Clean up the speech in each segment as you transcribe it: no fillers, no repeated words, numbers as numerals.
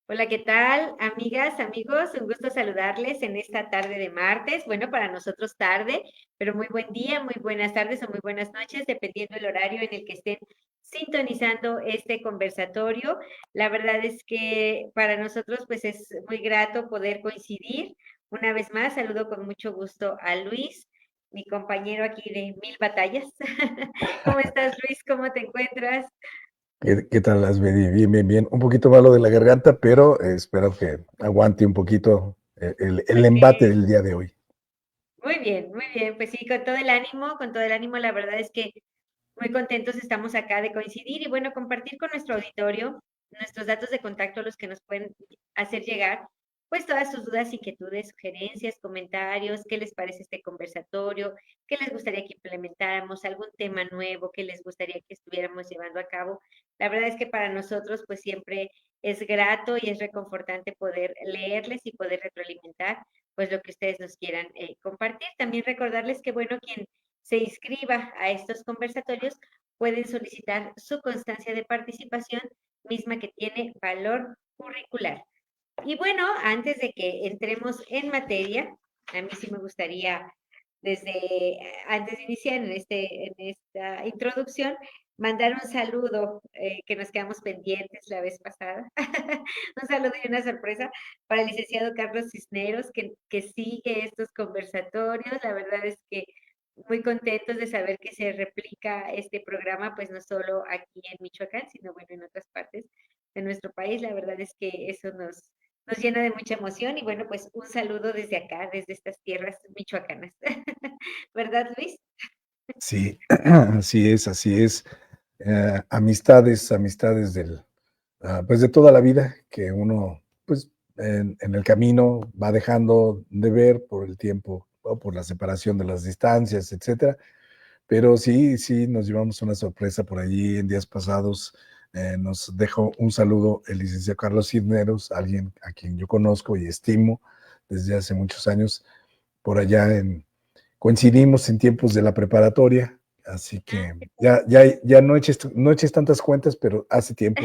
Hola, ¿qué tal? Amigas, amigos, un gusto saludarles en esta tarde de martes. Bueno, para nosotros tarde, pero muy buen día, muy buenas tardes o muy buenas noches, dependiendo del horario en el que estén sintonizando este conversatorio. La verdad es que para nosotros pues es muy grato poder coincidir. Una vez más, saludo con mucho gusto a Luis, mi compañero aquí de Mil Batallas. ¿Cómo estás, Luis? ¿Cómo te encuentras? ¿Qué tal, Asbedi? Bien, bien, bien. Un poquito malo de la garganta, pero espero que aguante un poquito el Ok. embate del día de hoy. Muy bien, muy bien. Pues sí, con todo el ánimo, la verdad es que muy contentos estamos acá de coincidir y bueno, compartir con nuestro auditorio nuestros datos de contacto a los que nos pueden hacer llegar, pues todas sus dudas, inquietudes, sugerencias, comentarios, qué les parece este conversatorio, qué les gustaría que implementáramos, algún tema nuevo que les gustaría que estuviéramos llevando a cabo. La verdad es que para nosotros pues siempre es grato y es reconfortante poder leerles y poder retroalimentar pues lo que ustedes nos quieran compartir. También recordarles que bueno, quien se inscriba a estos conversatorios pueden solicitar su constancia de participación, misma que tiene valor curricular. Y bueno, antes de que entremos en materia, a mí sí me gustaría, antes de iniciar en esta introducción, mandar un saludo que nos quedamos pendientes la vez pasada. Un saludo y una sorpresa para el licenciado Carlos Cisneros, que sigue estos conversatorios. La verdad es que muy contentos de saber que se replica este programa, pues no solo aquí en Michoacán, sino bueno, en otras partes de nuestro país. La verdad es que eso nos llena de mucha emoción y bueno, pues un saludo desde acá, desde estas tierras michoacanas. ¿Verdad, Luis? Sí, así es, así es. Amistades pues de toda la vida que uno, pues en el camino va dejando de ver por el tiempo o por la separación de las distancias, etcétera. Pero sí, sí, nos llevamos una sorpresa por allí en días pasados. Nos dejó un saludo el licenciado Carlos Cisneros, alguien a quien yo conozco y estimo desde hace muchos años. Por allá coincidimos en tiempos de la preparatoria, así que ya no eches tantas cuentas, pero hace tiempo,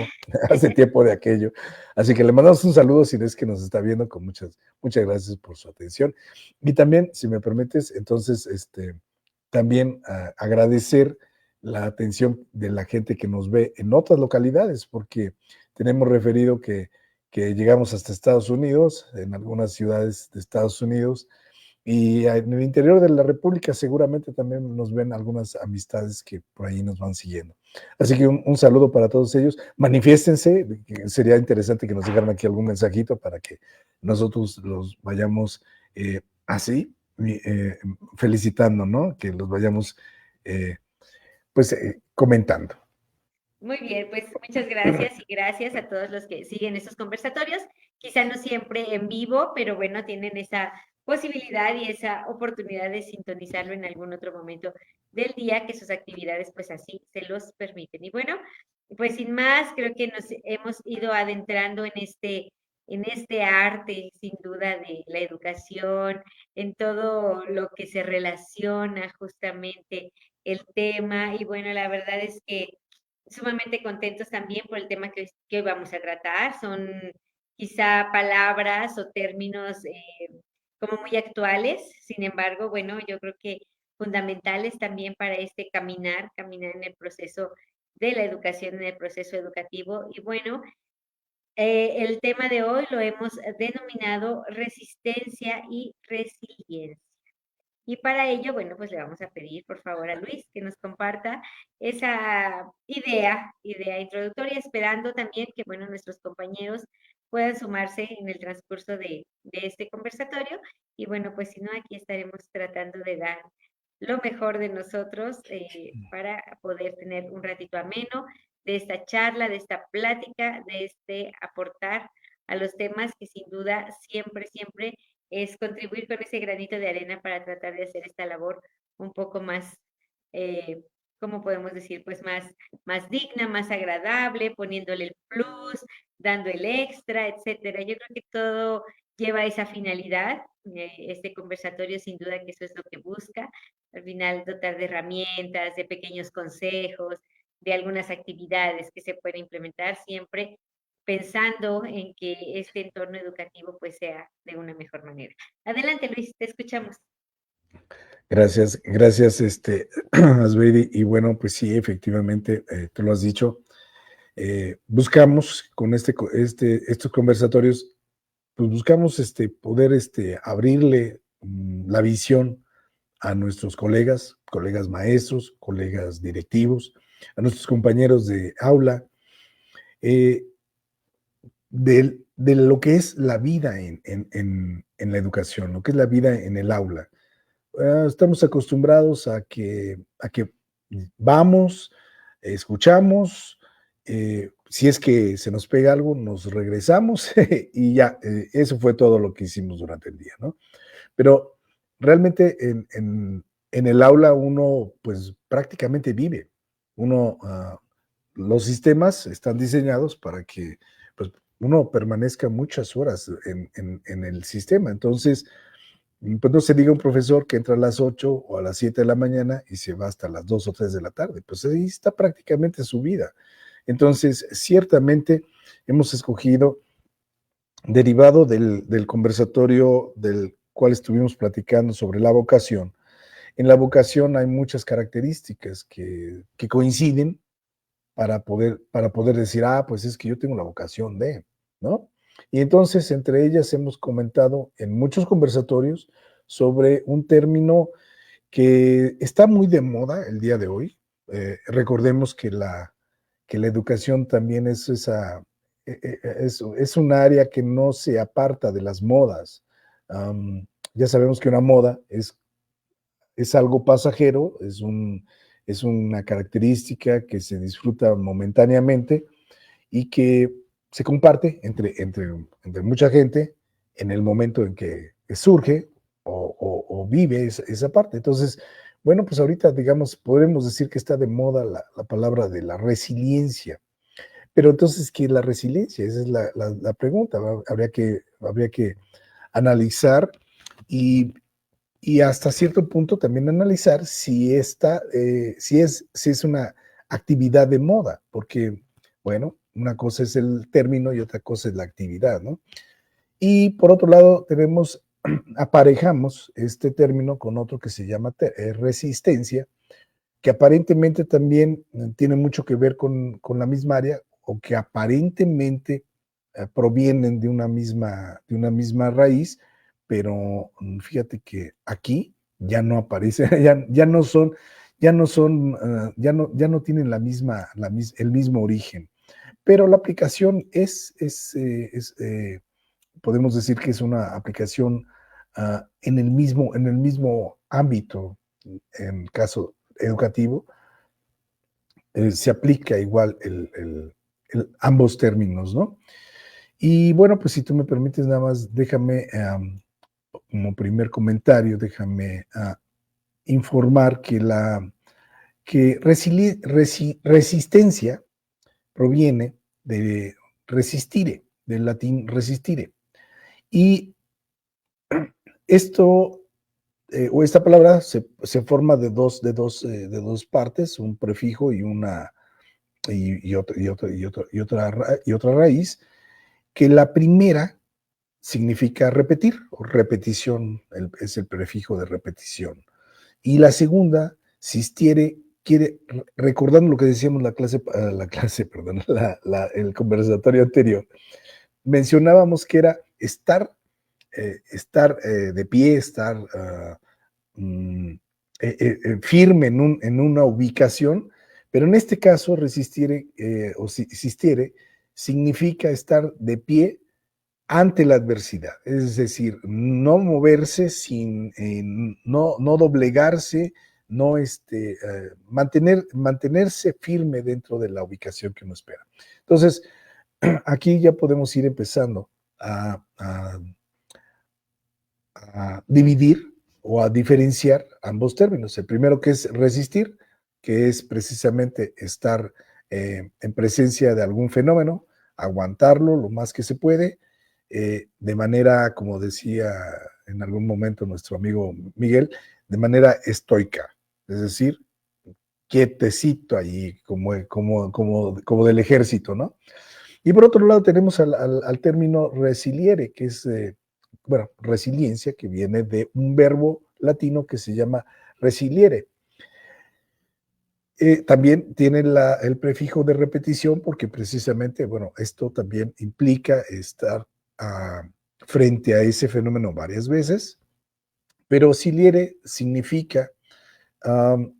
hace tiempo de aquello. Así que le mandamos un saludo si es que nos está viendo, con muchas gracias por su atención. Y también, si me permites, entonces, también agradecer la atención de la gente que nos ve en otras localidades, porque tenemos referido que llegamos hasta Estados Unidos, en algunas ciudades de Estados Unidos, y en el interior de la República seguramente también nos ven algunas amistades que por ahí nos van siguiendo. Así que un saludo para todos ellos. Manifiéstense, que sería interesante que nos dejaran aquí algún mensajito para que nosotros los vayamos así, felicitando, ¿no? Que los vayamos eh, comentando. Muy bien, pues muchas gracias y gracias a todos los que siguen estos conversatorios. Quizá no siempre en vivo, pero bueno, tienen esa posibilidad y esa oportunidad de sintonizarlo en algún otro momento del día que sus actividades pues así se los permiten. Y bueno, pues sin más, creo que nos hemos ido adentrando en este arte, sin duda, de la educación, en todo lo que se relaciona justamente el tema. Y bueno, la verdad es que sumamente contentos también por el tema que hoy vamos a tratar. Son quizá palabras o términos como muy actuales, sin embargo, bueno, yo creo que fundamentales también para este caminar en el proceso de la educación, en el proceso educativo. Y bueno, el tema de hoy lo hemos denominado resistencia y resiliencia. Y para ello, bueno, pues le vamos a pedir, por favor, a Luis que nos comparta esa idea introductoria, esperando también que, bueno, nuestros compañeros puedan sumarse en el transcurso de este conversatorio. Y bueno, pues si no, aquí estaremos tratando de dar lo mejor de nosotros para poder tener un ratito ameno de esta charla, de esta plática, de este aportar a los temas que sin duda siempre es contribuir con ese granito de arena para tratar de hacer esta labor un poco más, eh, ¿cómo podemos decir? Pues más digna, más agradable, poniéndole el plus, dando el extra, etcétera. Yo creo que todo lleva esa finalidad. Este conversatorio sin duda que eso es lo que busca. Al final dotar de herramientas, de pequeños consejos, de algunas actividades que se pueden implementar siempre pensando en que este entorno educativo pues sea de una mejor manera. Adelante, Luis, te escuchamos. Gracias, gracias, Asbeidi. Y bueno, pues sí, efectivamente, tú lo has dicho. Buscamos con estos conversatorios, pues buscamos poder abrirle la visión a nuestros colegas maestros, colegas directivos, a nuestros compañeros de aula, eh, de lo que es la vida en la educación, lo que es la vida en el aula. Estamos acostumbrados a que vamos, escuchamos, si es que se nos pega algo, nos regresamos y ya, eso fue todo lo que hicimos durante el día, ¿no? Pero realmente en el aula uno pues prácticamente vive. Uno, los sistemas están diseñados para que pues, uno permanezca muchas horas en el sistema. Entonces, pues no se diga un profesor que entra a las 8 o a las 7 de la mañana y se va hasta las 2 o 3 de la tarde. Pues ahí está prácticamente su vida. Entonces, ciertamente hemos escogido, derivado del conversatorio del cual estuvimos platicando sobre la vocación. En la vocación hay muchas características que coinciden para poder decir, pues es que yo tengo la vocación de, ¿no? Y entonces, entre ellas hemos comentado en muchos conversatorios sobre un término que está muy de moda el día de hoy. Recordemos que la educación también es un área que no se aparta de las modas. Ya sabemos que una moda es algo pasajero, es una característica que se disfruta momentáneamente y que se comparte entre mucha gente en el momento en que surge o vive esa parte. Entonces, bueno, pues ahorita, digamos, podemos decir que está de moda la palabra de la resiliencia. Pero entonces, ¿qué es la resiliencia? Esa es la pregunta. Habría que analizar y, y hasta cierto punto también analizar si es una actividad de moda, porque, bueno, una cosa es el término y otra cosa es la actividad, ¿no? Y por otro lado, aparejamos este término con otro que se llama resistencia, que aparentemente también tiene mucho que ver con la misma área o que aparentemente provienen de una misma raíz, pero fíjate que aquí ya no aparece, ya no tienen el mismo origen. Pero la aplicación podemos decir que es una aplicación en el mismo ámbito, en caso educativo, se aplica igual ambos términos, ¿no? Y bueno, pues si tú me permites, nada más déjame, como primer comentario, déjame informar que resistencia proviene de resistire, del latín resistire. Y esto, o esta palabra se forma de dos partes, un prefijo y otra raíz, que la primera significa repetir, o repetición, es el prefijo de repetición. Y la segunda, sistiere, recordando lo que decíamos perdón, el conversatorio anterior, mencionábamos que era estar de pie, estar firme en una ubicación, pero en este caso resistir o sistiere significa estar de pie ante la adversidad, es decir, no moverse no doblegarse, no mantenerse firme dentro de la ubicación que uno espera. Entonces, aquí ya podemos ir empezando a dividir o a diferenciar ambos términos. El primero, que es resistir, que es precisamente estar en presencia de algún fenómeno, aguantarlo lo más que se puede, de manera, como decía en algún momento nuestro amigo Miguel, de manera estoica, es decir, quietecito allí, como del ejército, ¿no? Y por otro lado tenemos al término resiliere, que es, bueno, resiliencia, que viene de un verbo latino que se llama resiliere. También tiene el prefijo de repetición porque precisamente, bueno, esto también implica estar ah, frente a ese fenómeno varias veces, pero siliere significa um,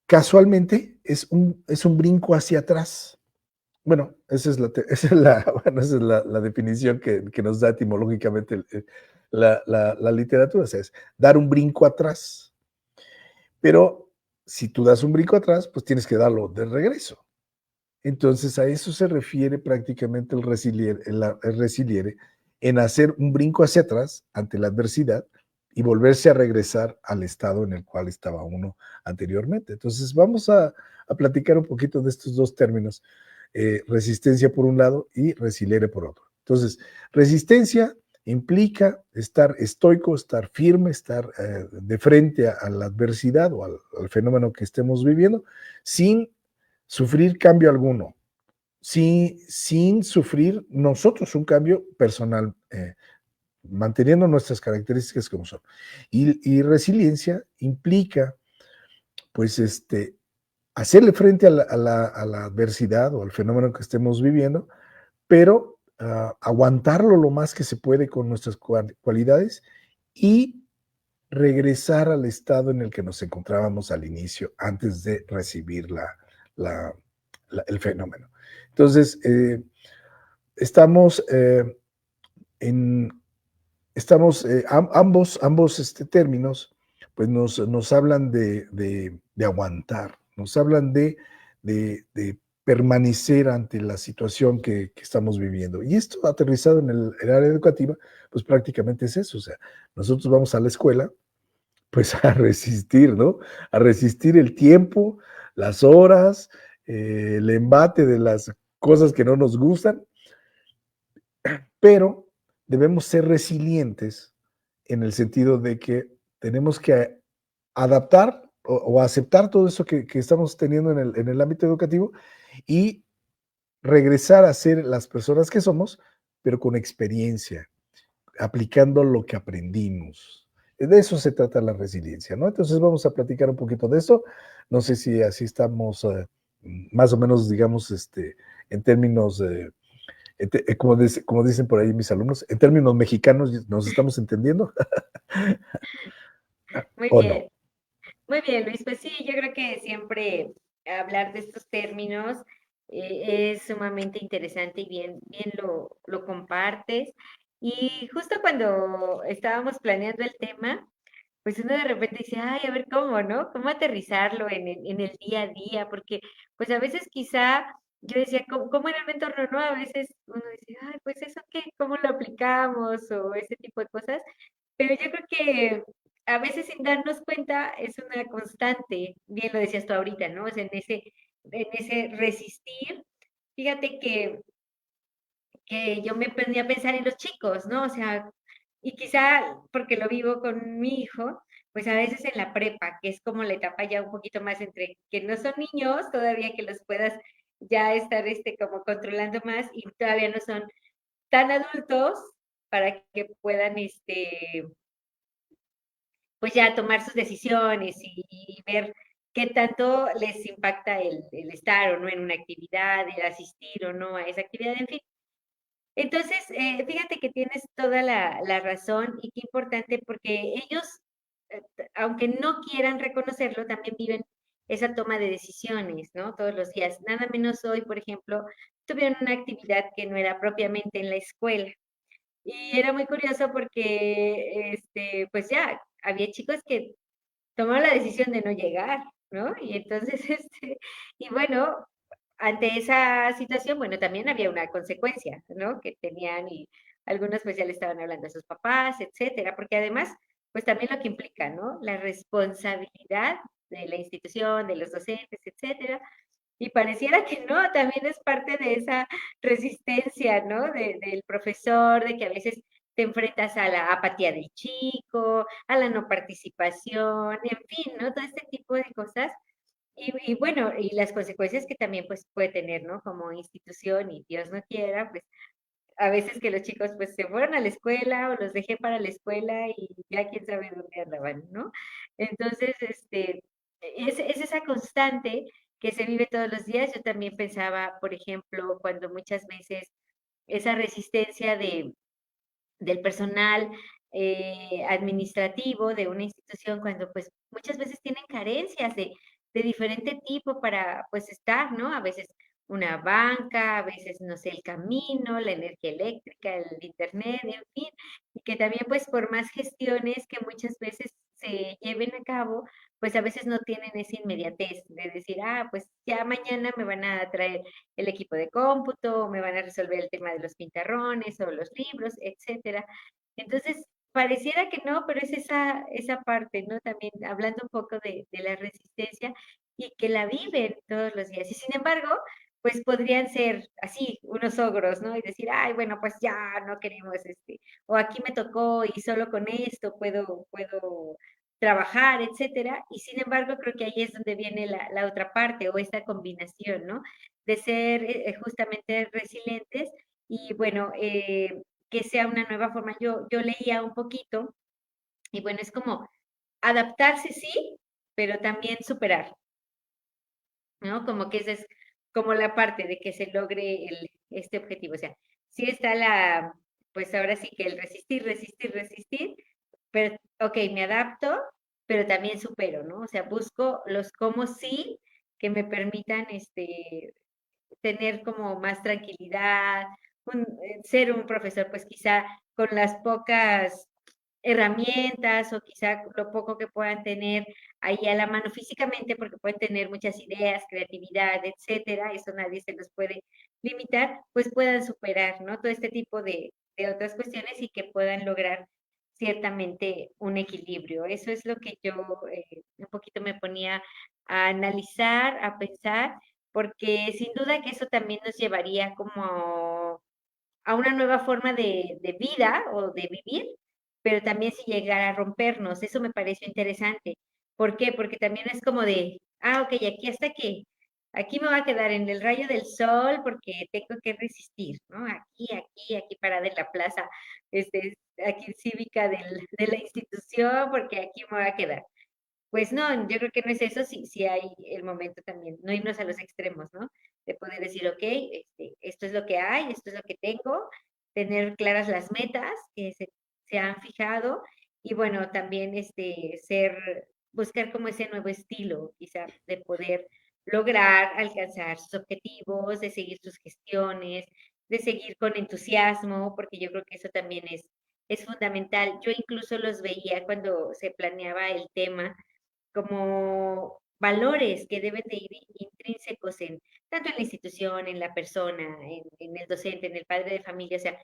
casualmente es un brinco hacia atrás. Bueno, esa es la definición que nos da etimológicamente la literatura, o sea, es dar un brinco atrás. Pero si tú das un brinco atrás, pues tienes que darlo de regreso. Entonces a eso se refiere prácticamente el resiliere, en hacer un brinco hacia atrás ante la adversidad y volverse a regresar al estado en el cual estaba uno anteriormente. Entonces vamos a platicar un poquito de estos dos términos, resistencia por un lado y resiliere por otro. Entonces, resistencia implica estar estoico, estar firme, estar de frente a la adversidad o al fenómeno que estemos viviendo sin sufrir cambio alguno, sin sufrir nosotros un cambio personal, manteniendo nuestras características como son. Y resiliencia implica, pues, hacerle frente a la adversidad o al fenómeno que estemos viviendo, pero aguantarlo lo más que se puede con nuestras cualidades y regresar al estado en el que nos encontrábamos al inicio, antes de recibir la, el fenómeno. Entonces, estamos en, estamos, ambos términos, pues nos hablan de aguantar, nos hablan de permanecer ante la situación que estamos viviendo. Y esto aterrizado en el área educativa, pues prácticamente es eso. O sea, nosotros vamos a la escuela, pues a resistir, ¿no? A resistir el tiempo, las horas, el embate de las cosas que no nos gustan, pero debemos ser resilientes en el sentido de que tenemos que adaptar o aceptar todo eso que estamos teniendo en el ámbito educativo y regresar a ser las personas que somos, pero con experiencia, aplicando lo que aprendimos. De eso se trata la resiliencia, ¿no? Entonces vamos a platicar un poquito de eso. No sé si así estamos más o menos, digamos, en términos, como dicen por ahí mis alumnos, en términos mexicanos, ¿nos estamos entendiendo Muy o no? bien. Muy bien, Luis. Pues sí, yo creo que siempre hablar de estos términos es sumamente interesante y bien lo compartes. Y justo cuando estábamos planeando el tema, pues uno de repente dice, ay, a ver cómo, ¿no? ¿Cómo aterrizarlo en el día a día? Porque pues a veces quizá yo decía, ¿cómo era el entorno? ¿No? A veces uno dice, ay, pues eso qué, ¿cómo lo aplicamos? O ese tipo de cosas. Pero yo creo que a veces sin darnos cuenta es una constante, bien lo decías tú ahorita, ¿no? O sea, en ese resistir, fíjate que yo me prendí a pensar en los chicos, ¿no? O sea, y quizá porque lo vivo con mi hijo, pues a veces en la prepa, que es como la etapa ya un poquito más entre que no son niños, todavía que los puedas ya estar como controlando más y todavía no son tan adultos para que puedan pues ya tomar sus decisiones y ver qué tanto les impacta el estar o no en una actividad, el asistir o no a esa actividad, en fin. Entonces, fíjate que tienes toda la razón y qué importante porque ellos, aunque no quieran reconocerlo, también viven esa toma de decisiones, ¿no? Todos los días. Nada menos hoy, por ejemplo, tuvieron una actividad que no era propiamente en la escuela. Y era muy curioso porque, pues ya, había chicos que tomaron la decisión de no llegar, ¿no? Y entonces, y bueno, ante esa situación, bueno, también había una consecuencia, ¿no? Que tenían y algunos pues ya le estaban hablando a sus papás, etcétera, porque además, pues también lo que implica, ¿no? La responsabilidad de la institución, de los docentes, etcétera. Y pareciera que no, también es parte de esa resistencia, ¿no? Del profesor, de que a veces te enfrentas a la apatía del chico, a la no participación, en fin, ¿no? Todo este tipo de cosas Y bueno, y las consecuencias que también pues puede tener, ¿no? Como institución y Dios no quiera, pues a veces que los chicos pues se fueron a la escuela o los dejé para la escuela y ya quién sabe dónde andaban, ¿no? Entonces, es esa constante que se vive todos los días. Yo también pensaba, por ejemplo, cuando muchas veces esa resistencia del personal administrativo de una institución cuando pues muchas veces tienen carencias de diferente tipo para pues estar, ¿no? A veces una banca, a veces, no sé, el camino, la energía eléctrica, el internet, en fin, y que también pues por más gestiones que muchas veces se lleven a cabo, pues a veces no tienen esa inmediatez de decir, ah, pues ya mañana me van a traer el equipo de cómputo, me van a resolver el tema de los pintarrones o los libros, etcétera. Entonces, pareciera que no, pero es esa parte, ¿no? También hablando un poco de la resistencia y que la viven todos los días. Y sin embargo, pues podrían ser así, unos ogros, ¿no? Y decir, ay, bueno, pues ya no queremos o aquí me tocó y solo con esto puedo trabajar, etcétera. Y sin embargo, creo que ahí es donde viene la otra parte o esta combinación, ¿no? De ser justamente resilientes y bueno, que sea una nueva forma. Yo leía un poquito y bueno, es como adaptarse, sí, pero también superar, ¿no? Como que esa es como la parte de que se logre este objetivo. O sea, sí está pues ahora sí que el resistir, resistir, resistir, pero, ok, me adapto, pero también supero, ¿no? O sea, busco los cómo sí que me permitan, tener como más tranquilidad, ser un profesor, pues quizá con las pocas herramientas o quizá lo poco que puedan tener ahí a la mano físicamente, porque pueden tener muchas ideas, creatividad, etcétera, eso nadie se los puede limitar, pues puedan superar, ¿no? Todo este tipo de otras cuestiones y que puedan lograr ciertamente un equilibrio. Eso es lo que yo un poquito me ponía a analizar, a pensar, porque sin duda que eso también nos llevaría como a una nueva forma de vida o de vivir, pero también si llegara a rompernos, eso me pareció interesante. ¿Por qué? Porque también es como de, ah, ok, aquí hasta que, aquí me va a quedar en el rayo del sol porque tengo que resistir, ¿no? Aquí parada en la plaza, aquí cívica de la institución, porque aquí me va a quedar. Pues no, yo creo que no es eso, sí hay el momento también, no irnos a los extremos, ¿no? De poder decir, ok, esto es lo que hay, esto es lo que tengo, tener claras las metas que se han fijado y bueno, también buscar como ese nuevo estilo, quizá, de poder lograr alcanzar sus objetivos, de seguir sus gestiones, de seguir con entusiasmo, porque yo creo que eso también es fundamental. Yo incluso los veía cuando se planeaba el tema como valores que deben de ir intrínsecos en tanto en la institución, en la persona, en el docente, en el padre de familia, o sea,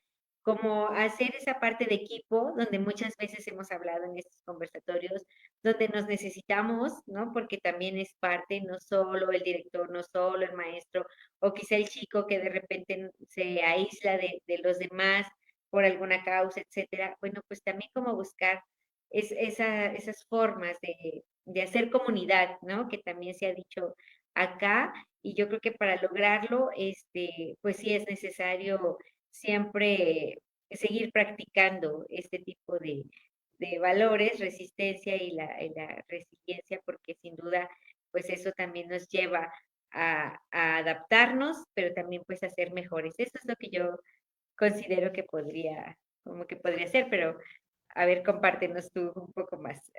como hacer esa parte de equipo donde muchas veces hemos hablado en estos conversatorios, donde nos necesitamos, ¿no? Porque también es parte, no solo el director, no solo el maestro, o quizá el chico que de repente se aísla de los demás por alguna causa, etcétera. Bueno, pues también como buscar esas formas de hacer comunidad, ¿no? Que también se ha dicho acá, y yo creo que para lograrlo, pues sí es necesario siempre seguir practicando este tipo de valores, resistencia y la resiliencia, porque sin duda, pues eso también nos lleva a adaptarnos, pero también pues a ser mejores. Eso es lo que yo considero que como que podría ser, pero a ver, compártenos tú un poco más.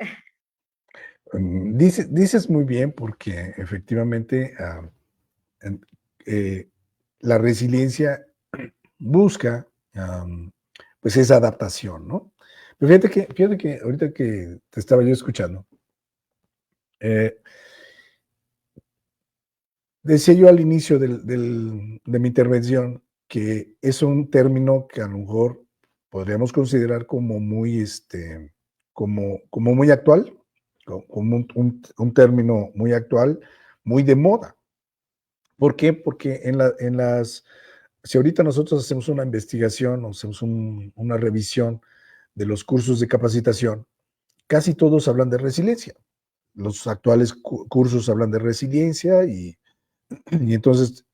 Dices muy bien porque efectivamente en- eh, la resiliencia busca pues esa adaptación, ¿no? Pero fíjate que ahorita que te estaba yo escuchando, eh, decía yo al inicio de mi intervención que es un término que a lo mejor podríamos considerar como muy, como muy actual, como un término muy actual, muy de moda. ¿Por qué? Porque si ahorita nosotros hacemos una investigación o hacemos una revisión de los cursos de capacitación, casi todos hablan de resiliencia. los actuales cursos hablan de resiliencia y entonces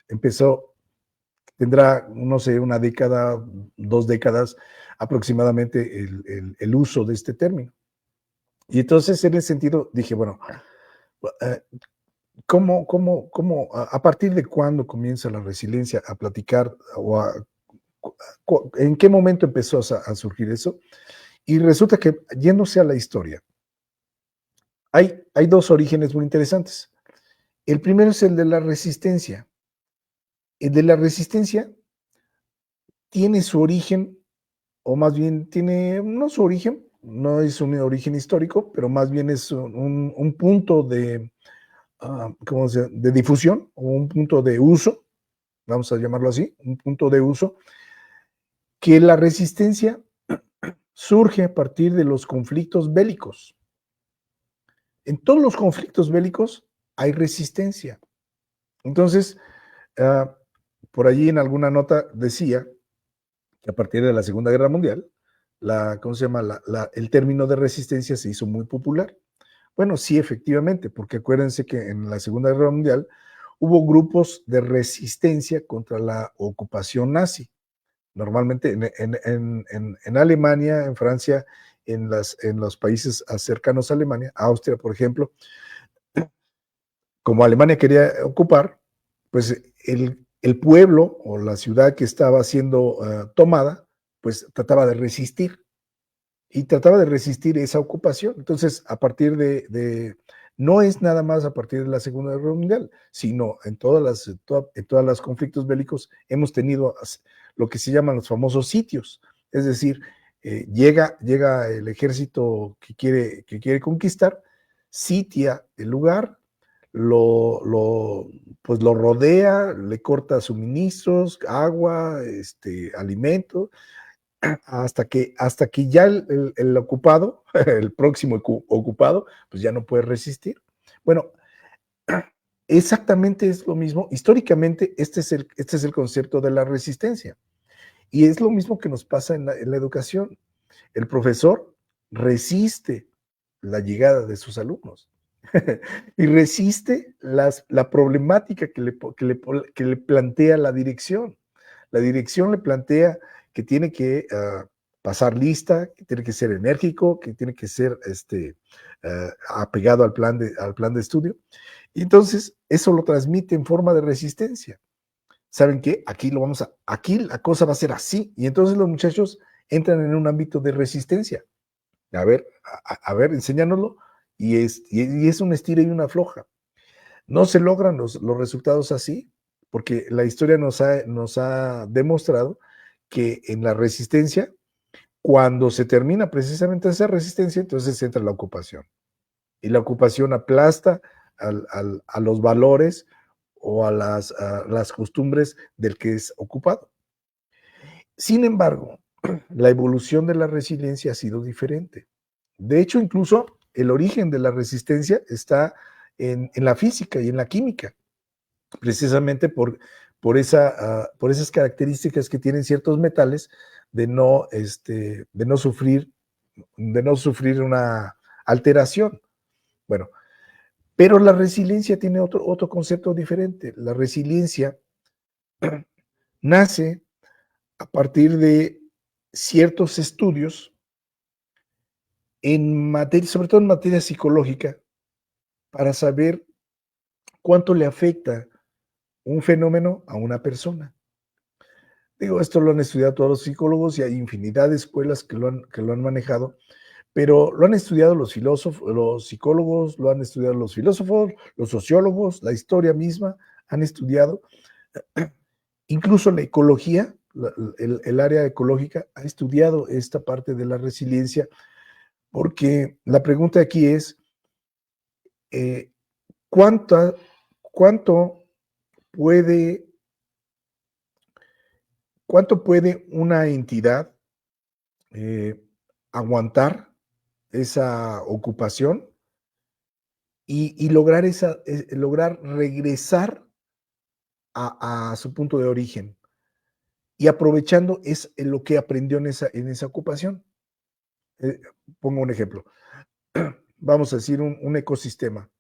tendrá, no sé, una década, 2 décadas aproximadamente el uso de este término. Y entonces en ese sentido dije, bueno, eh, a partir de cuándo comienza la resiliencia a platicar en qué momento empezó a surgir eso? Y resulta que yéndose a la historia, hay dos orígenes muy interesantes. El primero es el de la resistencia. El de la resistencia tiene su origen, o más bien tiene, no su origen, no es un origen histórico, pero más bien es un punto de, ¿cómo se llama? De difusión, o un punto de uso, vamos a llamarlo así, un punto de uso, que la resistencia surge a partir de los conflictos bélicos. En todos los conflictos bélicos hay resistencia. Entonces, uh, por allí en alguna nota decía que a partir de la Segunda Guerra Mundial, ¿cómo se llama? El término de resistencia se hizo muy popular. Bueno, sí, efectivamente, porque acuérdense que en la Segunda Guerra Mundial hubo grupos de resistencia contra la ocupación nazi. Normalmente en Alemania, en Francia, en los países cercanos a Alemania, Austria, por ejemplo, como Alemania quería ocupar, pues el pueblo o la ciudad que estaba siendo tomada, pues trataba de resistir y trataba de resistir esa ocupación. Entonces, a partir no es nada más a partir de la Segunda Guerra Mundial, sino en todos los conflictos bélicos hemos tenido lo que se llaman los famosos sitios, es decir, llega el ejército que quiere conquistar, sitia el lugar, pues lo rodea, le corta suministros, agua, alimento, hasta que ya el ocupado, el próximo ocupado, pues ya no puede resistir. Bueno, exactamente es lo mismo. Históricamente, este es el concepto de la resistencia. Y es lo mismo que nos pasa en la educación. El profesor resiste la llegada de sus alumnos y resiste la problemática que le plantea la dirección. La dirección le plantea que tiene que pasar lista, que tiene que ser enérgico, que tiene que ser apegado al plan de estudio. Y entonces eso lo transmite en forma de resistencia. ¿Saben qué? Aquí la cosa va a ser así. Y entonces los muchachos entran en un ámbito de resistencia. A ver, enséñanoslo. Y es un estira y una afloja. No se logran los resultados así, porque la historia nos ha demostrado que en la resistencia, cuando se termina precisamente esa resistencia, entonces entra la ocupación. Y la ocupación aplasta a los valores o a las costumbres del que es ocupado. Sin embargo, la evolución de la resiliencia ha sido diferente. De hecho, incluso el origen de la resistencia está en la física y en la química, precisamente por esas características que tienen ciertos metales de no sufrir una alteración. Bueno, pero la resiliencia tiene otro concepto diferente. La resiliencia nace a partir de ciertos estudios sobre todo en materia psicológica, para saber cuánto le afecta un fenómeno a una persona. Digo, esto lo han estudiado todos los psicólogos y hay infinidad de escuelas que lo han manejado, pero lo han estudiado los filósofos, los psicólogos, lo han estudiado los filósofos, los sociólogos, la historia misma, han estudiado, incluso la ecología, el área ecológica ha estudiado esta parte de la resiliencia, porque la pregunta aquí es, ¿cuánto puede una entidad aguantar esa ocupación y lograr regresar a su punto de origen y aprovechando lo que aprendió en esa ocupación? Pongo un ejemplo. vamos a decir, un ecosistema,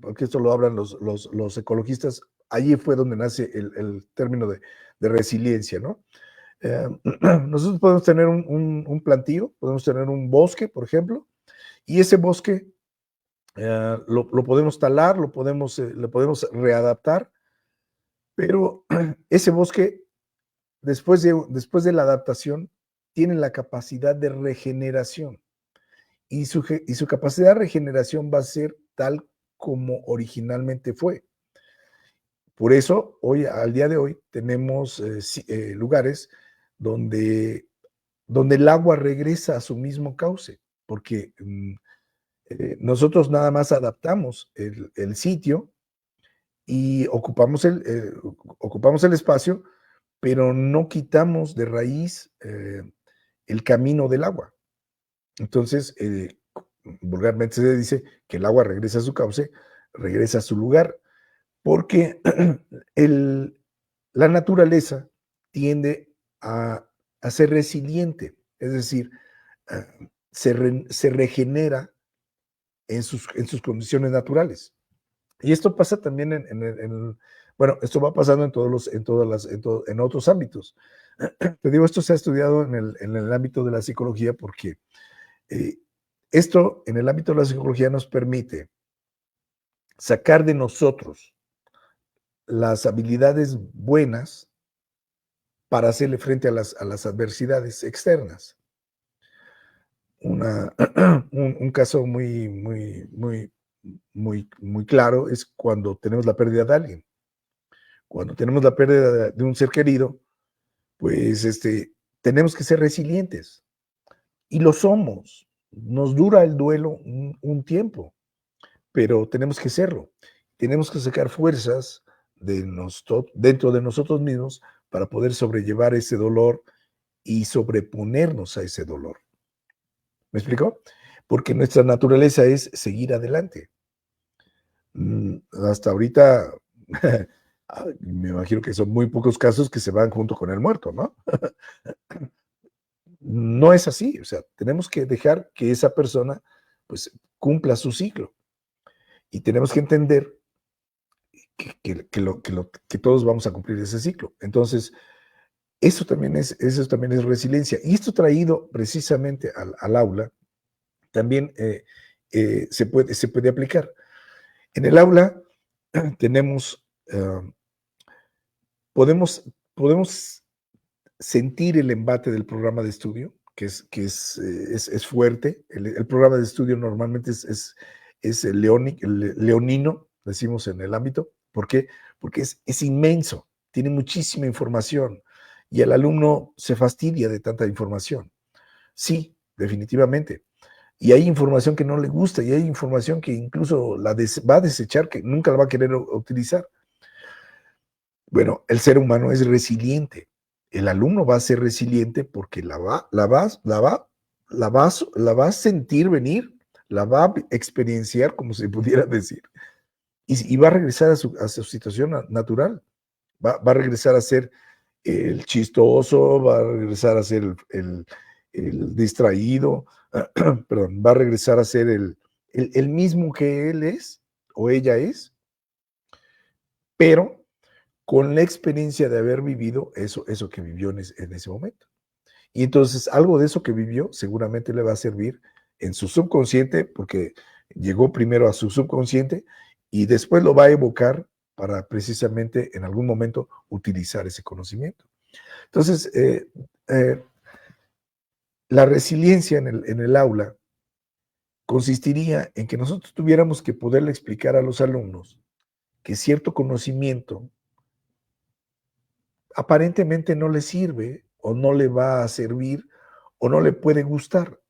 porque esto lo hablan los ecologistas, allí fue donde nace el término de resiliencia, ¿no? Nosotros podemos tener un plantío, podemos tener un bosque, por ejemplo, y ese bosque lo podemos talar, lo podemos readaptar, pero ese bosque, después de la adaptación, tiene la capacidad de regeneración y su capacidad de regeneración va a ser tal como originalmente fue. Por eso, al día de hoy, tenemos lugares donde el agua regresa a su mismo cauce, porque nosotros nada más adaptamos el sitio y ocupamos el espacio, pero no quitamos de raíz el camino del agua. Entonces, vulgarmente se dice que el agua regresa a su cauce, regresa a su lugar, porque la naturaleza tiende a ser resiliente, es decir, ah, se regenera en sus condiciones naturales. Y esto pasa también bueno, esto va pasando en otros ámbitos. Te digo, esto se ha estudiado en el ámbito de la psicología porque eh, esto en el ámbito de la psicología nos permite sacar de nosotros las habilidades buenas para hacerle frente a las adversidades externas. Un caso muy claro es cuando tenemos la pérdida de alguien. Cuando tenemos la pérdida de un ser querido, pues tenemos que ser resilientes. Y lo somos. Nos dura el duelo un tiempo, pero tenemos que serlo. Tenemos que sacar fuerzas dentro de nosotros mismos para poder sobrellevar ese dolor y sobreponernos a ese dolor. ¿Me explico? Porque nuestra naturaleza es seguir adelante. Hasta ahorita, me imagino que son muy pocos casos que se van junto con el muerto, ¿no? No es así, o sea, tenemos que dejar que esa persona pues cumpla su ciclo y tenemos que entender que todos vamos a cumplir ese ciclo. Entonces, eso también es resiliencia. Y esto traído precisamente al aula, también se puede aplicar. En el aula tenemos, podemos sentir el embate del programa de estudio, que es fuerte. El programa de estudio normalmente es leonino, decimos en el ámbito. ¿Por qué? Porque es inmenso, tiene muchísima información y el alumno se fastidia de tanta información. Sí, definitivamente. Y hay información que no le gusta y hay información que incluso va a desechar, que nunca la va a querer utilizar. Bueno, el ser humano es resiliente. El alumno va a ser resiliente porque la va a sentir venir, la va a experienciar, como se pudiera decir, y va a regresar a su situación natural. Va a regresar a ser el chistoso, va a regresar a ser el distraído, perdón, va a regresar a ser el mismo que él es o ella es, pero con la experiencia de haber vivido eso que vivió en ese momento. Y entonces algo de eso que vivió seguramente le va a servir en su subconsciente, porque llegó primero a su subconsciente y después lo va a evocar para precisamente en algún momento utilizar ese conocimiento. Entonces, la resiliencia en el aula consistiría en que nosotros tuviéramos que poderle explicar a los alumnos que cierto conocimiento aparentemente no le sirve o no le va a servir o no le puede gustar,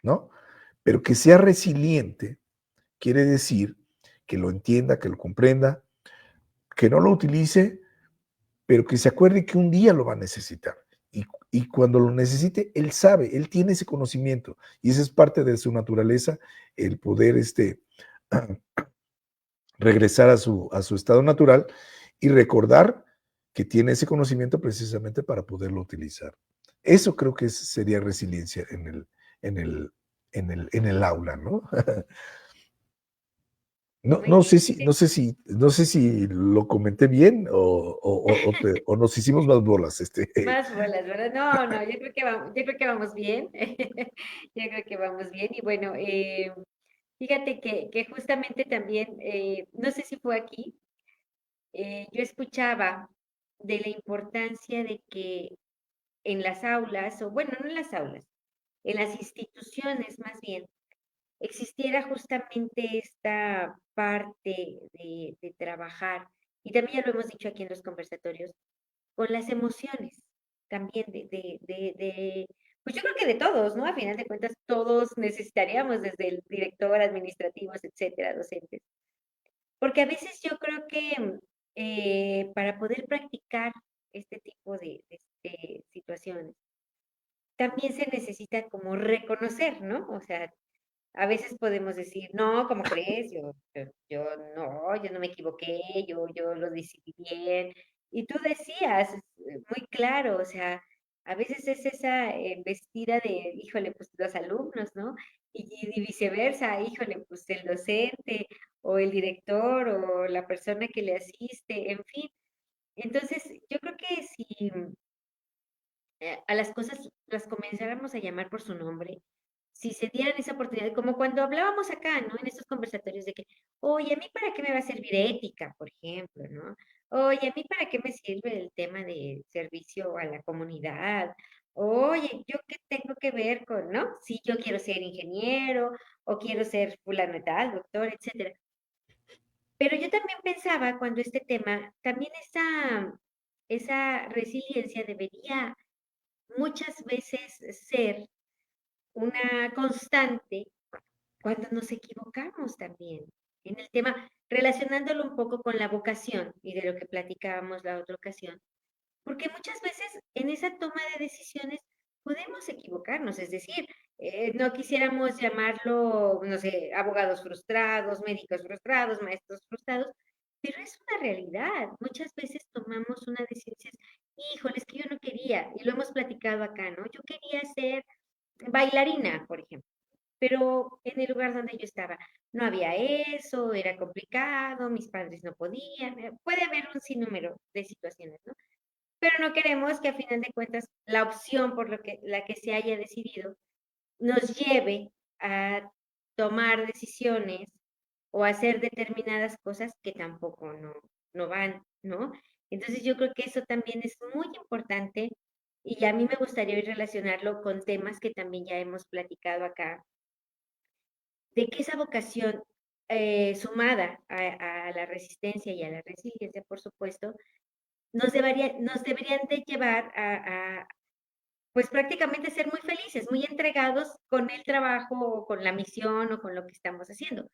¿no? Pero que sea resiliente quiere decir que lo entienda, que lo comprenda, que no lo utilice, pero que se acuerde que un día lo va a necesitar. Y cuando lo necesite, él sabe, él tiene ese conocimiento. Y esa es parte de su naturaleza, el poder regresar a su estado natural y recordar que tiene ese conocimiento precisamente para poderlo utilizar. Eso creo que sería resiliencia en el en el aula, ¿no? No, Muy bien. no sé si lo comenté bien o nos hicimos más bolas, Más bolas, ¿verdad? No, no, yo creo que vamos bien. Yo creo que vamos bien. Y bueno, fíjate que justamente también, no sé si fue aquí, yo escuchaba de la importancia de que en las aulas, o bueno, no en las aulas, en las instituciones más bien, existiera justamente esta parte de trabajar, y también ya lo hemos dicho aquí en los conversatorios, con las emociones también pues yo creo que de todos, ¿no? A final de cuentas, todos necesitaríamos, desde el director, administrativos, etcétera, docentes. Porque a veces yo creo que para poder practicar este tipo de situaciones, también se necesita como reconocer, ¿no? O sea, a veces podemos decir, no, ¿cómo crees? Yo no me equivoqué, yo lo decidí bien. Y tú decías, muy claro, o sea, a veces es esa vestida de, híjole, pues los alumnos, ¿no? Y viceversa, híjole, pues el docente o el director o la persona que le asiste, en fin. Entonces, yo creo que si a las cosas las comenzáramos a llamar por su nombre, si se dieran esa oportunidad, como cuando hablábamos acá, ¿no? En estos conversatorios de que, oye, ¿a mí para qué me va a servir ética, por ejemplo, ¿no? Oye, ¿a mí para qué me sirve el tema de servicio a la comunidad? Oye, ¿yo qué tengo que ver con, ¿no? Si yo quiero ser ingeniero o quiero ser fulano de tal, doctor, etcétera. Pero yo también pensaba cuando este tema, también esa resiliencia debería muchas veces ser una constante cuando nos equivocamos también. En el tema, relacionándolo un poco con la vocación y de lo que platicábamos la otra ocasión, porque muchas veces en esa toma de decisiones podemos equivocarnos, es decir, no quisiéramos llamarlo, no sé, abogados frustrados, médicos frustrados, maestros frustrados, pero es una realidad. Muchas veces tomamos una decisión, y dices, híjole, es que yo no quería, y lo hemos platicado acá, ¿no? Yo quería ser bailarina, por ejemplo, pero en el lugar donde yo estaba no había eso, era complicado, mis padres no podían, puede haber un sinnúmero de situaciones, ¿no? Pero no queremos que a final de cuentas la opción por la que se haya decidido nos lleve a tomar decisiones o hacer determinadas cosas que tampoco no van, ¿no? Entonces yo creo que eso también es muy importante y a mí me gustaría hoy relacionarlo con temas que también ya hemos platicado acá, de que esa vocación sumada a la resistencia y a la resiliencia, por supuesto, nos deberían de llevar pues prácticamente ser muy felices, muy entregados con el trabajo o con la misión o con lo que estamos haciendo.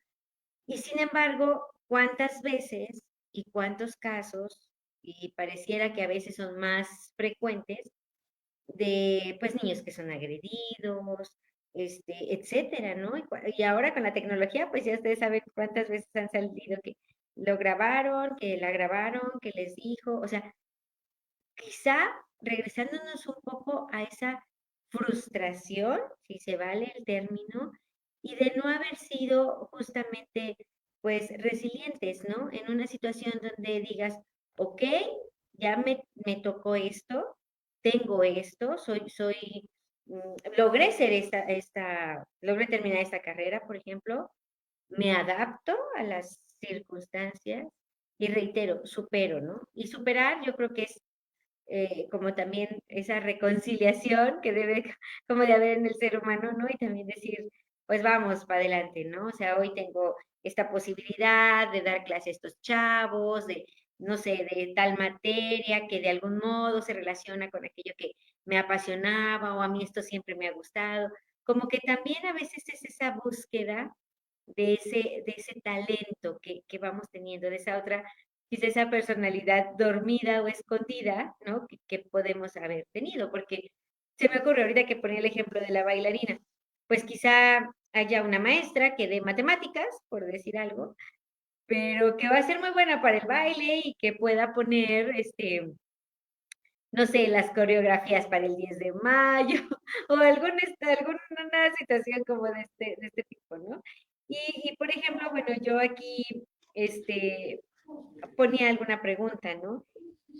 Y sin embargo, ¿cuántas veces y cuántos casos, y pareciera que a veces son más frecuentes, de pues niños que son agredidos, etcétera, ¿no? Y ahora con la tecnología, pues ya ustedes saben cuántas veces han salido que lo grabaron, que la grabaron, que les dijo, o sea, quizá regresándonos un poco a esa frustración, si se vale el término, y de no haber sido justamente, pues, resilientes, ¿no? En una situación donde digas, ok, ya me tocó esto, tengo esto, logré ser logré terminar esta carrera, por ejemplo, me adapto a las circunstancias y reitero, supero, ¿no? Y superar yo creo que es como también esa reconciliación que debe como de haber en el ser humano, ¿no? Y también decir, pues vamos para adelante, ¿no? O sea, hoy tengo esta posibilidad de dar clase a estos chavos, de, no sé, de tal materia que de algún modo se relaciona con aquello que me apasionaba o a mí esto siempre me ha gustado. Como que también a veces es esa búsqueda de ese talento que vamos teniendo, de esa otra, quizá esa personalidad dormida o escondida, ¿no? Que podemos haber tenido, porque se me ocurre ahorita que ponía el ejemplo de la bailarina, pues quizá haya una maestra que dé matemáticas, por decir algo, pero que va a ser muy buena para el baile y que pueda poner no sé, las coreografías para el 10 de mayo o alguna situación como de este tipo, ¿no? Y por ejemplo, bueno, yo aquí este, ponía alguna pregunta, ¿no?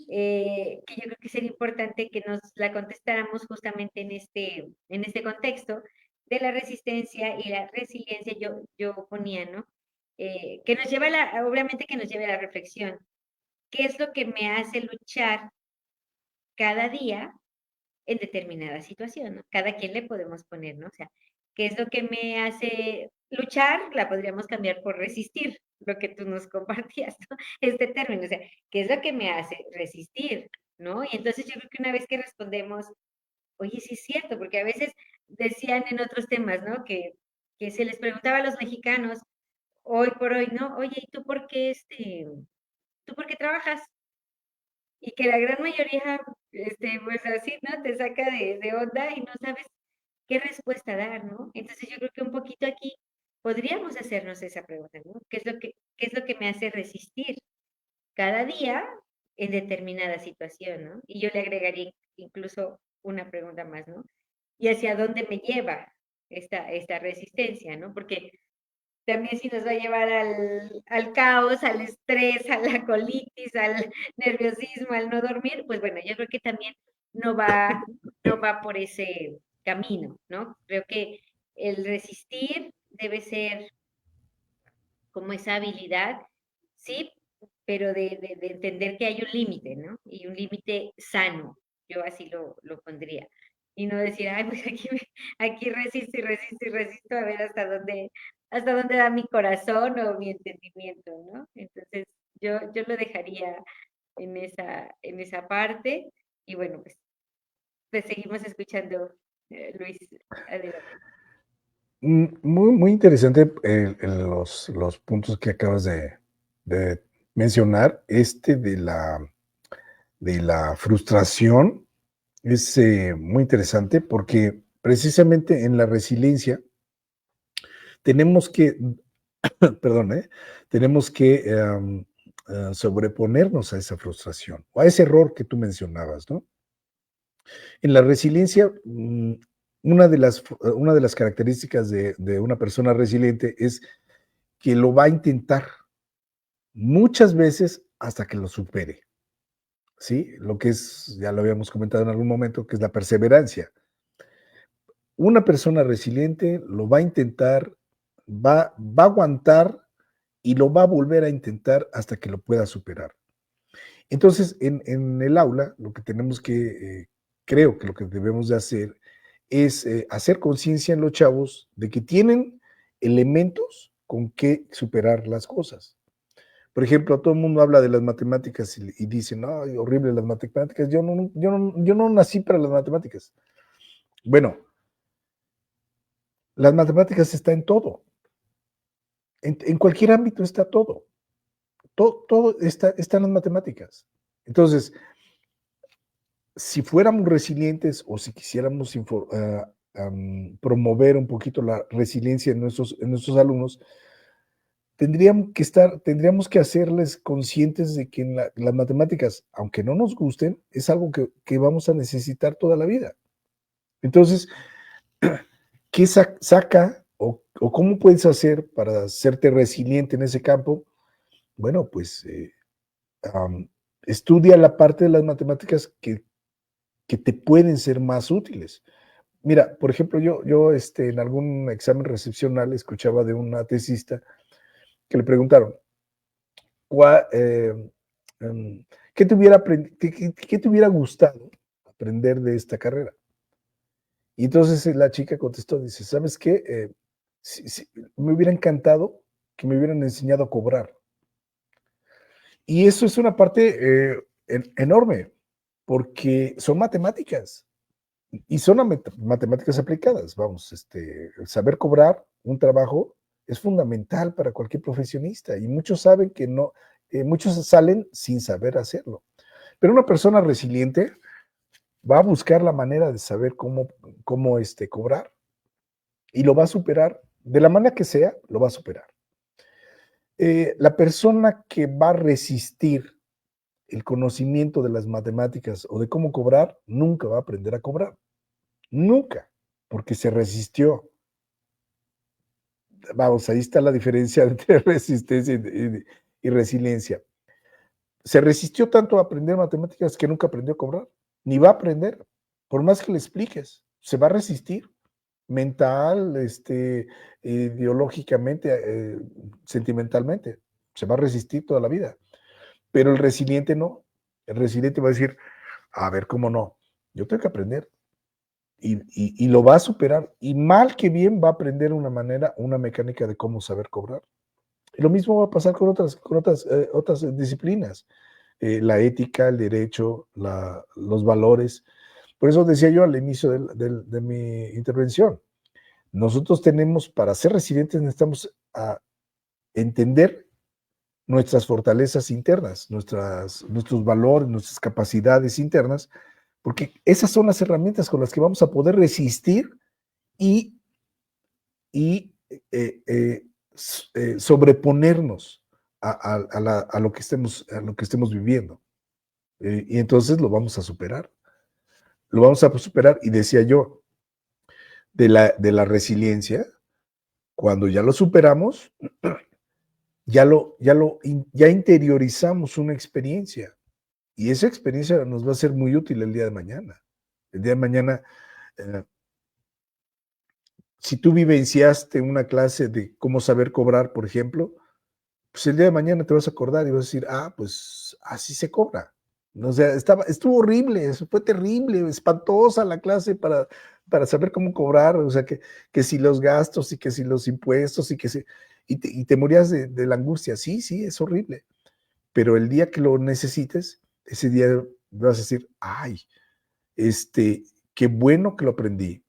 Que yo creo que sería importante que nos la contestáramos justamente en este contexto de la resistencia y la resiliencia, yo ponía, ¿no? Que nos lleva obviamente que nos lleve a la reflexión. ¿Qué es lo que me hace luchar cada día en determinada situación, ¿no? Cada quien le podemos poner, ¿no? O sea, ¿qué es lo que me hace luchar? La podríamos cambiar por resistir, lo que tú nos compartías, ¿no? Este término, o sea, ¿qué es lo que me hace resistir? ¿No? Y entonces yo creo que una vez que respondemos, oye, sí es cierto, porque a veces decían en otros temas, ¿no? Que se les preguntaba a los mexicanos, hoy por hoy, ¿no? Oye, ¿y tú por qué trabajas? Y que la gran mayoría, pues así, ¿no? Te saca de onda y no sabes qué respuesta dar, ¿no? Entonces yo creo que un poquito aquí podríamos hacernos esa pregunta, ¿no? ¿Qué es lo que me hace resistir cada día en determinada situación, ¿no? Y yo le agregaría incluso una pregunta más, ¿no? ¿Y hacia dónde me lleva esta resistencia, ¿no? Porque también si nos va a llevar al caos, al estrés, a la colitis, al nerviosismo, al no dormir, pues bueno, yo creo que también no va, no va por ese camino, ¿no? Creo que el resistir debe ser como esa habilidad, sí, pero de entender que hay un límite, ¿no? Y un límite sano, yo así lo pondría. Y no decir, ay, pues aquí resisto y resisto y resisto a ver hasta dónde da mi corazón o mi entendimiento, ¿no? Entonces, yo lo dejaría en esa parte. Y bueno, pues seguimos escuchando, Luis, adelante. Muy, muy interesante los puntos que acabas de mencionar. Este de la frustración es muy interesante porque precisamente en la resiliencia tenemos que, perdón, tenemos que sobreponernos a esa frustración o a ese error que tú mencionabas, ¿no? En la resiliencia, una de las características de una persona resiliente es que lo va a intentar muchas veces hasta que lo supere, ¿sí? Lo que es, ya lo habíamos comentado en algún momento, que es la perseverancia. Una persona resiliente lo va a intentar, va a aguantar y lo va a volver a intentar hasta que lo pueda superar. Entonces, en el aula, lo que tenemos que, creo que lo que debemos de hacer es hacer conciencia en los chavos de que tienen elementos con que superar las cosas. Por ejemplo, todo el mundo habla de las matemáticas y dice, no, horrible las matemáticas, yo no nací para las matemáticas. Bueno, las matemáticas está en todo, en cualquier ámbito está todo, todo está en las matemáticas. Entonces, si fuéramos resilientes o si quisiéramos promover un poquito la resiliencia en nuestros alumnos, tendríamos que hacerles conscientes de que las matemáticas, aunque no nos gusten, es algo que vamos a necesitar toda la vida. Entonces, ¿qué saca o cómo puedes hacer para hacerte resiliente en ese campo? Bueno, pues estudia la parte de las matemáticas que te pueden ser más útiles. Mira, por ejemplo, yo en algún examen recepcional escuchaba de una tesista que le preguntaron, em, ¿qué te hubiera gustado aprender de esta carrera? Y entonces la chica contestó, dice, ¿sabes qué? Me hubiera encantado que me hubieran enseñado a cobrar. Y eso es una parte enorme, porque son matemáticas. Y son matemáticas aplicadas, vamos, el saber cobrar un trabajo es fundamental para cualquier profesionista y muchos saben que no, muchos salen sin saber hacerlo. Pero una persona resiliente va a buscar la manera de saber cómo cobrar y lo va a superar, de la manera que sea, lo va a superar. La persona que va a resistir el conocimiento de las matemáticas o de cómo cobrar, nunca va a aprender a cobrar. Nunca, porque se resistió. Vamos, ahí está la diferencia entre resistencia y resiliencia. Se resistió tanto a aprender matemáticas que nunca aprendió a cobrar, ni va a aprender, por más que le expliques, se va a resistir mental, ideológicamente, sentimentalmente, se va a resistir toda la vida. Pero el resiliente no, el resiliente va a decir, a ver, ¿cómo no? Yo tengo que aprender y lo va a superar y mal que bien va a aprender una manera, una mecánica de cómo saber cobrar. Y lo mismo va a pasar con otras disciplinas, la ética, el derecho, los valores. Por eso decía yo al inicio de mi intervención, nosotros tenemos, para ser resilientes, necesitamos entender nuestras fortalezas internas, nuestros valores, nuestras capacidades internas, porque esas son las herramientas con las que vamos a poder resistir y, y sobreponernos a lo que estemos viviendo. Y entonces lo vamos a superar. Lo vamos a superar. Y decía yo, de la resiliencia, cuando ya lo superamos, ya interiorizamos una experiencia. Y esa experiencia nos va a ser muy útil el día de mañana. El día de mañana, eh, si tú vivenciaste una clase de cómo saber cobrar, por ejemplo, pues el día de mañana te vas a acordar y vas a decir, pues así se cobra. O sea, estuvo horrible, eso fue terrible, espantosa la clase para saber cómo cobrar, o sea, que si los gastos y que si los impuestos y te morías de la angustia. Sí, sí, es horrible, pero el día que lo necesites, ese día vas a decir, qué bueno que lo aprendí.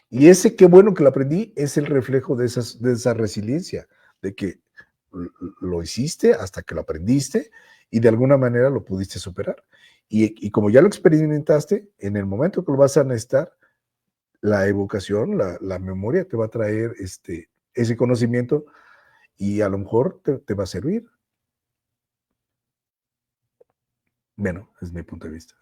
Y ese qué bueno que lo aprendí es el reflejo de esa resiliencia, de que lo hiciste hasta que lo aprendiste y de alguna manera lo pudiste superar. Y como ya lo experimentaste, en el momento que lo vas a necesitar, la evocación, la memoria te va a traer ese conocimiento y a lo mejor te va a servir. Bueno, es mi punto de vista.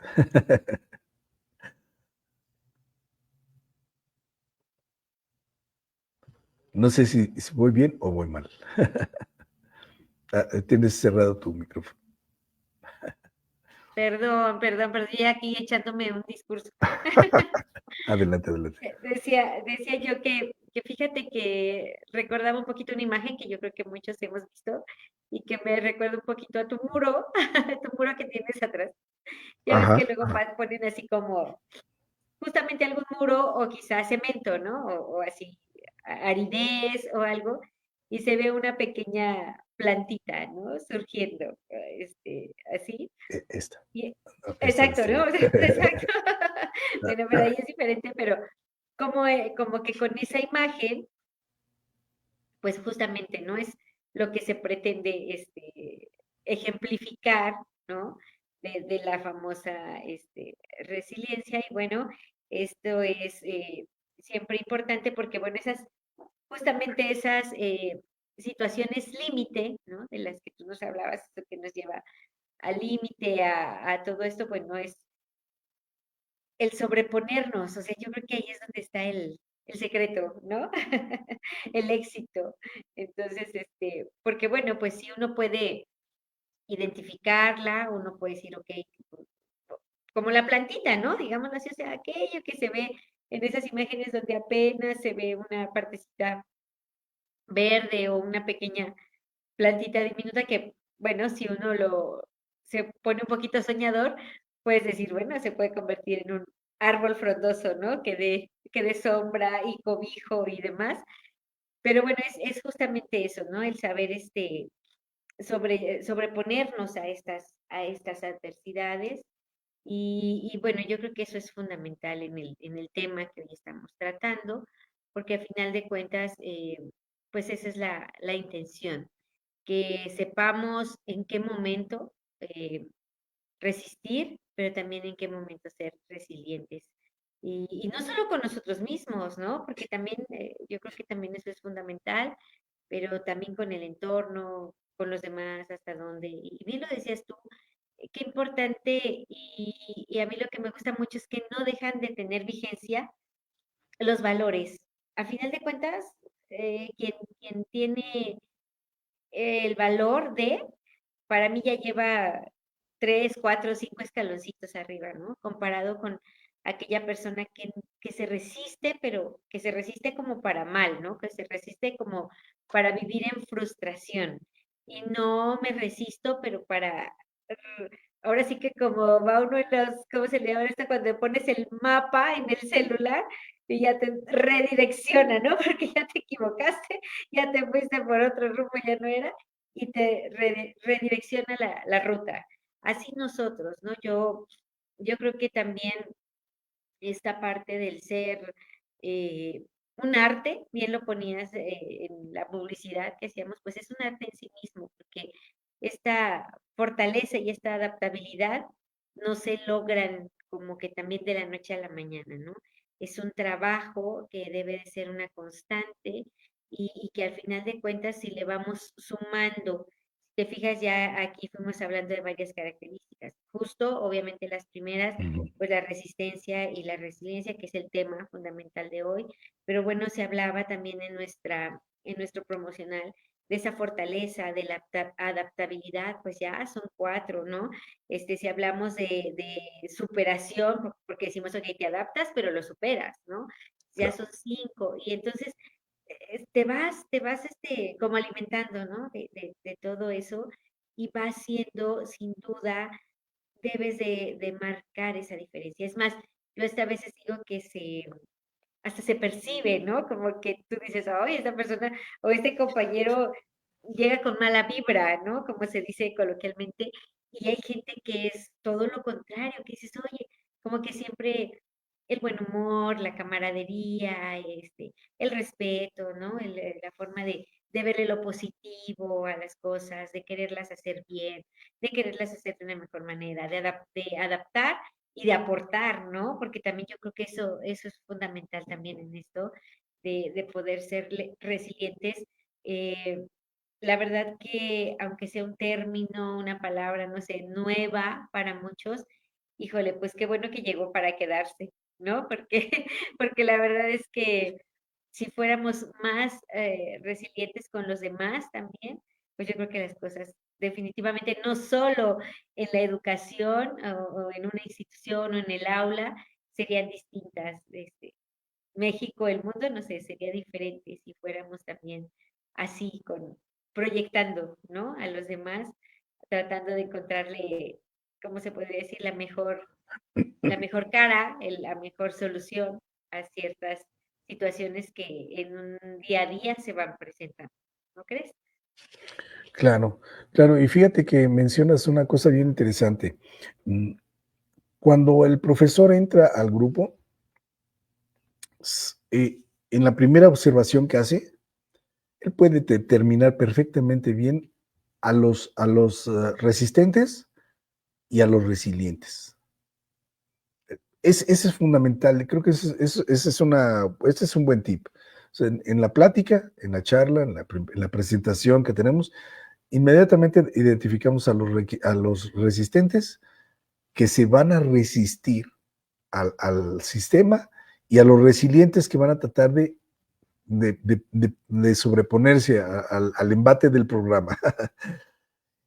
No sé si voy bien o voy mal. Tienes cerrado tu micrófono. Perdón, ya aquí echándome un discurso. Adelante, adelante. Decía yo que fíjate que recordaba un poquito una imagen que yo creo que muchos hemos visto y que me recuerda un poquito a tu muro, tu muro que tienes atrás. Ya ves que Ajá, luego ajá. ponen así como justamente algún muro o quizás cemento, ¿no? O así, aridez o algo, y se ve una pequeña plantita, ¿no? Surgiendo, así. Esta. Y, Esta exacto, estoy ¿no? viendo. O sea, exacto. Bueno, pero ahí es diferente, pero como que con esa imagen, pues justamente, ¿no? Es lo que se pretende ejemplificar, ¿no? De la famosa resiliencia. Y bueno, esto es siempre importante porque, bueno, justamente esas situaciones límite, ¿no? De las que tú nos hablabas, esto que nos lleva al límite, a todo esto, bueno, es el sobreponernos, o sea, yo creo que ahí es donde está el secreto, ¿no? El éxito. Entonces, porque bueno, pues si uno puede identificarla, uno puede decir, ok, como la plantita, ¿no? Digámoslo así, o sea, aquello que se ve en esas imágenes donde apenas se ve una partecita verde o una pequeña plantita diminuta que, bueno, si uno se pone un poquito soñador, puedes decir, bueno, se puede convertir en un árbol frondoso, ¿no? Que dé sombra y cobijo y demás. Pero bueno, es justamente eso, ¿no? El saber sobreponernos a estas adversidades. Y bueno, yo creo que eso es fundamental en el tema que hoy estamos tratando, porque a final de cuentas, pues esa es la intención, que sepamos en qué momento resistir, pero también en qué momento ser resilientes. Y no solo con nosotros mismos, ¿no? Porque también yo creo que también eso es fundamental, pero también con el entorno, con los demás, hasta dónde. Y bien lo decías tú, qué importante y a mí lo que me gusta mucho es que no dejan de tener vigencia los valores. A final de cuentas, quien tiene el valor de, para mí ya lleva 3, 4, 5 escaloncitos arriba, ¿no? Comparado con aquella persona que se resiste, pero que se resiste como para mal, ¿no? Que se resiste como para vivir en frustración. Y no me resisto, pero para, ahora sí que como va uno en los, ¿cómo se le llama esto? Cuando pones el mapa en el celular y ya te redirecciona, ¿no? Porque ya te equivocaste, ya te fuiste por otro rumbo, ya no era, y te redirecciona la ruta. Así nosotros, ¿no? Yo creo que también esta parte del ser un arte, bien lo ponías en la publicidad que hacíamos, pues es un arte en sí mismo, porque esta fortaleza y esta adaptabilidad no se logran como que también de la noche a la mañana, ¿no? Es un trabajo que debe de ser una constante y que al final de cuentas, si le vamos sumando, te fijas, ya aquí fuimos hablando de varias características. Justo, obviamente, las primeras Ujú. pues la resistencia y la resiliencia, que es el tema fundamental de hoy. Pero bueno, se hablaba también en nuestro promocional de esa fortaleza, de la adaptabilidad, pues ya son 4, ¿no? Si hablamos de superación, porque decimos, ok, te adaptas, pero lo superas, ¿no? Ya Claro. son 5. Y entonces te vas como alimentando, ¿no? De todo eso y vas siendo sin duda debes de marcar esa diferencia. Es más, yo esta veces digo que hasta se percibe, ¿no? Como que tú dices, oye, esta persona o este compañero llega con mala vibra, ¿no? Como se dice coloquialmente, y hay gente que es todo lo contrario, que dices, oye, como que siempre el buen humor, la camaradería, el respeto, ¿no? La forma de verle lo positivo a las cosas, de quererlas hacer bien, de quererlas hacer de una mejor manera, de adaptar y de aportar, ¿no? Porque también yo creo que eso es fundamental también en esto, de poder ser resilientes. Eh, la verdad que aunque sea un término, una palabra, no sé, nueva para muchos, híjole, pues qué bueno que llegó para quedarse, ¿no? Porque, porque la verdad es que si fuéramos más resilientes con los demás también, pues yo creo que las cosas definitivamente no solo en la educación o en una institución o en el aula serían distintas. México, el mundo, no sé, sería diferente si fuéramos también así, proyectando, ¿no? A los demás, tratando de encontrarle, ¿cómo se podría decir? La mejor cara, la mejor solución a ciertas situaciones que en un día a día se van presentando, ¿no crees? Claro, claro. Y fíjate que mencionas una cosa bien interesante. Mm, Cuando el profesor entra al grupo, s- eh, en la primera observación que hace, él puede determinar perfectamente bien a los resistentes y a los resilientes. Ese es fundamental. Creo que ese es un buen tip. O sea, en la plática, en la charla, en la presentación que tenemos, inmediatamente identificamos a los resistentes que se van a resistir al sistema y a los resilientes que van a tratar de sobreponerse al embate del programa.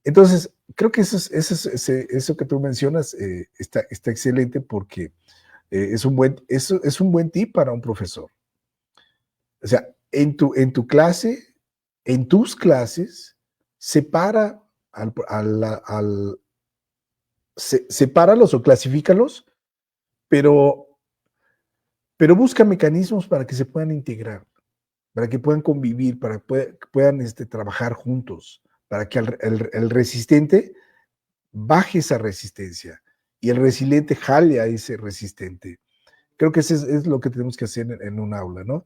Entonces, creo que eso que tú mencionas está excelente porque es un buen tip para un profesor. O sea, en tu clase, en tus clases, separa sepáralos o clasifícalos, pero, pero busca mecanismos para que se puedan integrar, para que puedan convivir, para que puedan trabajar juntos, para que el resistente baje esa resistencia y el resiliente jale a ese resistente. Creo que eso es lo que tenemos que hacer en un aula, ¿no?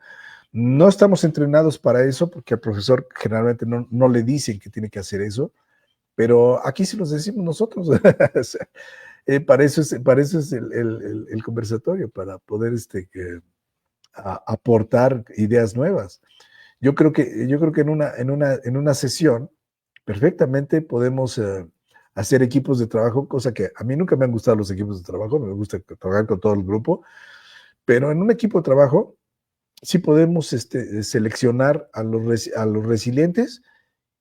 No estamos entrenados para eso porque al profesor generalmente no le dicen que tiene que hacer eso, pero aquí sí los decimos nosotros. O sea, para eso es el conversatorio, para poder aportar ideas nuevas. Yo creo que en una sesión perfectamente podemos hacer equipos de trabajo, cosa que a mí nunca me han gustado los equipos de trabajo, me gusta trabajar con todo el grupo, pero en un equipo de trabajo sí podemos seleccionar a los resilientes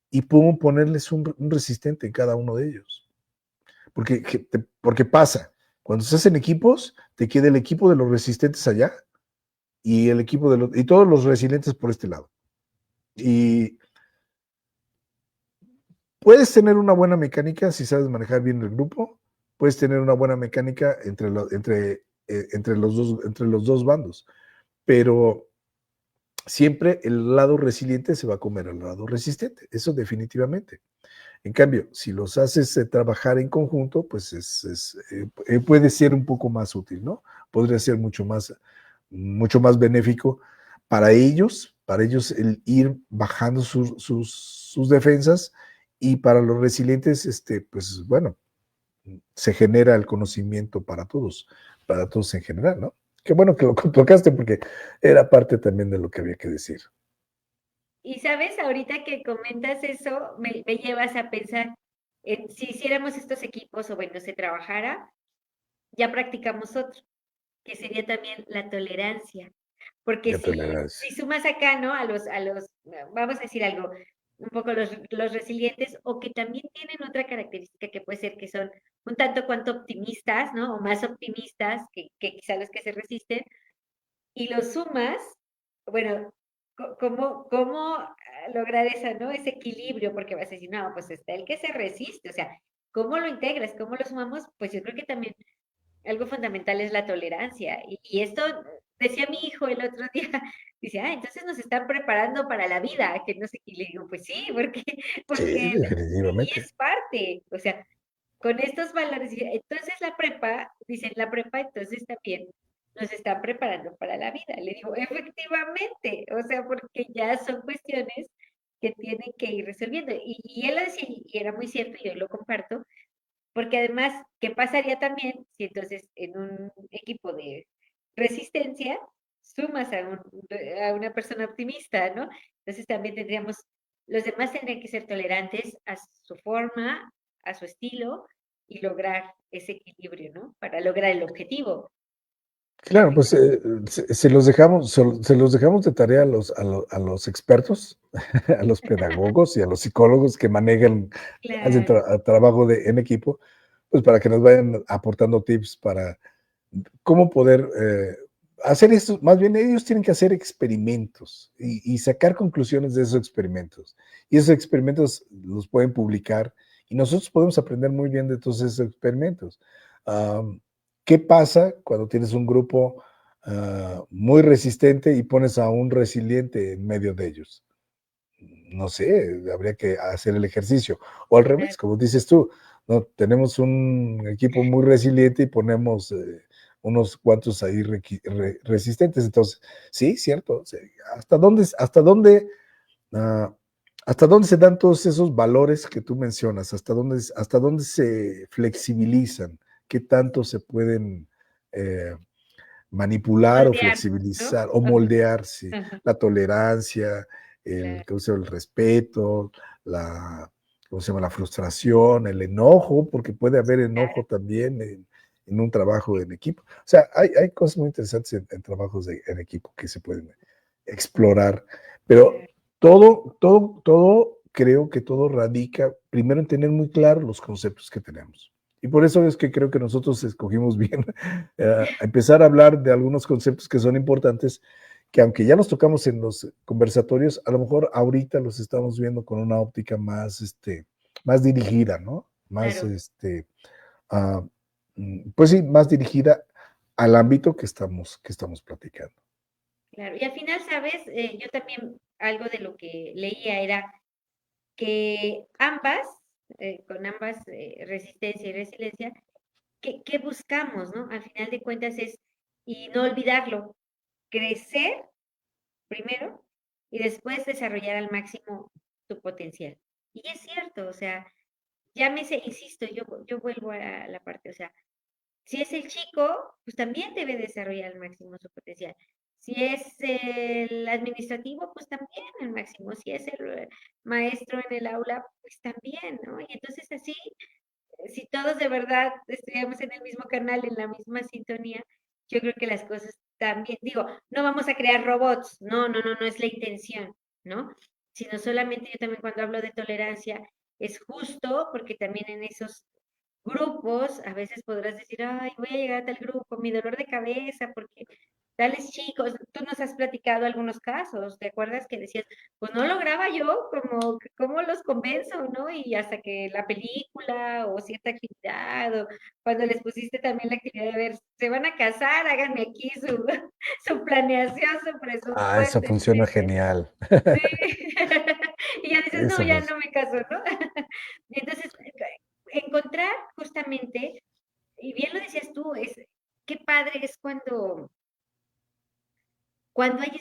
y podemos ponerles un resistente en cada uno de ellos. Porque pasa, cuando se hacen equipos, te queda el equipo de los resistentes allá y el equipo y todos los resilientes por este lado. Y puedes tener una buena mecánica si sabes manejar bien el grupo, puedes tener una buena mecánica entre los dos bandos, pero siempre el lado resiliente se va a comer al lado resistente, eso definitivamente. En cambio, si los haces trabajar en conjunto, pues puede ser un poco más útil, ¿no? Podría ser mucho más benéfico para ellos el ir bajando sus defensas, y para los resilientes, pues bueno, se genera el conocimiento para todos en general, ¿no? Qué bueno que lo tocaste porque era parte también de lo que había que decir. Y sabes, ahorita que comentas eso, me llevas a pensar, si hiciéramos estos equipos o bueno, se trabajara, ya practicamos otro, que sería también la tolerancia. Porque La si tolerancia. sumas acá, ¿no? Vamos a decir algo, un poco los resilientes, o que también tienen otra característica que puede ser que son un tanto cuanto optimistas, ¿no? O más optimistas que quizá los que se resisten, y los sumas, bueno, ¿cómo lograr esa, ¿no? Ese equilibrio? Porque vas a decir, no, pues está el que se resiste, o sea, ¿cómo lo integras? ¿Cómo lo sumamos? Pues yo creo que también algo fundamental es la tolerancia. Y esto decía mi hijo el otro día, dice, entonces nos están preparando para la vida, que no sé qué, y le digo, pues sí, porque, Sí, porque, y definitivamente. es parte, o sea, con estos valores, entonces la prepa, dicen, la prepa entonces también nos están preparando para la vida. Le digo, efectivamente, o sea, porque ya son cuestiones que tienen que ir resolviendo. Y él lo decía, y era muy cierto, y yo lo comparto, porque además, ¿qué pasaría también si entonces en un equipo de resistencia sumas a una persona optimista, ¿no? Entonces también tendríamos, los demás tendrían que ser tolerantes a su forma, a su estilo y lograr ese equilibrio, ¿no? Para lograr el objetivo. Claro, pues se los dejamos de tarea a los expertos, a los pedagogos y a los psicólogos que manejan, hacen Claro, trabajo en equipo, pues para que nos vayan aportando tips para cómo poder hacer esto. Más bien ellos tienen que hacer experimentos y sacar conclusiones de esos experimentos. Y esos experimentos los pueden publicar y nosotros podemos aprender muy bien de todos esos experimentos. Um, ¿Qué pasa cuando tienes un grupo muy resistente y pones a un resiliente en medio de ellos? No sé, habría que hacer el ejercicio. O al revés, claro, como dices tú, ¿no? Tenemos un equipo muy resiliente y ponemos unos cuantos ahí resistentes. Entonces, sí, cierto. Sí, ah, hasta dónde se dan todos esos valores que tú mencionas? Hasta dónde se flexibilizan? ¿Qué tanto se pueden manipular o moldear, ¿no? flexibilizar o Ajá, moldear? Sí, ajá, la tolerancia, claro, el respeto, la, ¿cómo se llama? La frustración, el enojo, porque puede haber enojo claro, también en un trabajo en equipo. O sea, hay cosas muy interesantes en trabajos en equipo que se pueden explorar, pero claro, todo, creo que todo radica primero en tener muy claro los conceptos que tenemos. Y por eso es que creo que nosotros escogimos bien empezar a hablar de algunos conceptos que son importantes, que aunque ya los tocamos en los conversatorios, a lo mejor ahorita los estamos viendo con una óptica más dirigida, ¿no? Más, claro. ah, pues sí, más dirigida al ámbito que estamos platicando. Claro, y al final, ¿sabes? Yo también algo de lo que leía era que ambas, con ambas resistencia y resiliencia, ¿qué buscamos, no? Al final de cuentas es, y no olvidarlo, crecer primero y después desarrollar al máximo tu potencial. Y es cierto, o sea, llámese, insisto, yo vuelvo a la parte, o sea, si es el chico, pues también debe desarrollar al máximo su potencial. Si es el administrativo, pues también al máximo. Si es el maestro en el aula, pues también, ¿no? Y entonces así si todos de verdad estuviéramos en el mismo canal, en la misma sintonía, yo creo que las cosas también, digo, no vamos a crear robots, no es la intención, ¿no? Sino solamente yo también cuando hablo de tolerancia es justo porque también en esos grupos a veces podrás decir, ay, voy a llegar a tal grupo, mi dolor de cabeza, porque tales chicos, tú nos has platicado algunos casos, ¿te acuerdas que decías, pues no lograba yo como, cómo los convenzo, ¿no? Y hasta que la película o cierta actividad, o cuando les pusiste también la actividad de ver, se van a casar, háganme aquí su, su planeación, su Ah, eso presupuesto, funciona etcétera. genial. Sí. Y ya dices, no, Eso ya pues, no me caso, ¿no? Y entonces, encontrar justamente, y bien lo decías tú, es qué padre es cuando hay